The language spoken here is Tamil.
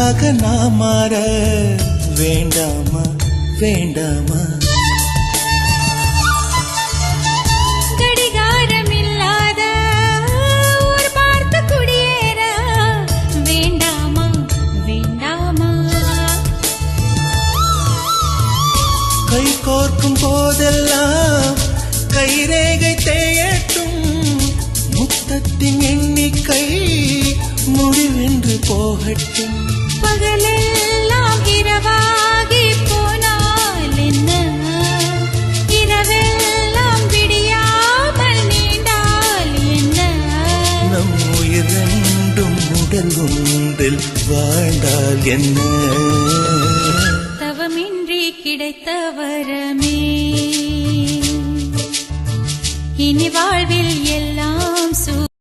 உனக்காக நான் மாற வேண்டாமா வேண்டாமா கடிகாரம் இல்லாத ஊர் பார்த்து குடியேற வேண்டாமா வேண்டாமா கை கோர்க்கும் போதெல்லாம் கைரேகை தேயட்டும் முத்தத்தின் எண்ணிக்கை முடிவென்று போகட்டும் பகலெல்லாம் இரவாகி போனால் என்ன இரவெல்லாம் விடியாமல் நீண்டால் என்ன நம் உயிர் ரெண்டும் உடல் ஒன்றில் வாழ்ந்தால் என்ன தவமின்றி கிடைத்த வரமே இனி வாழ்வில் எல்லாம்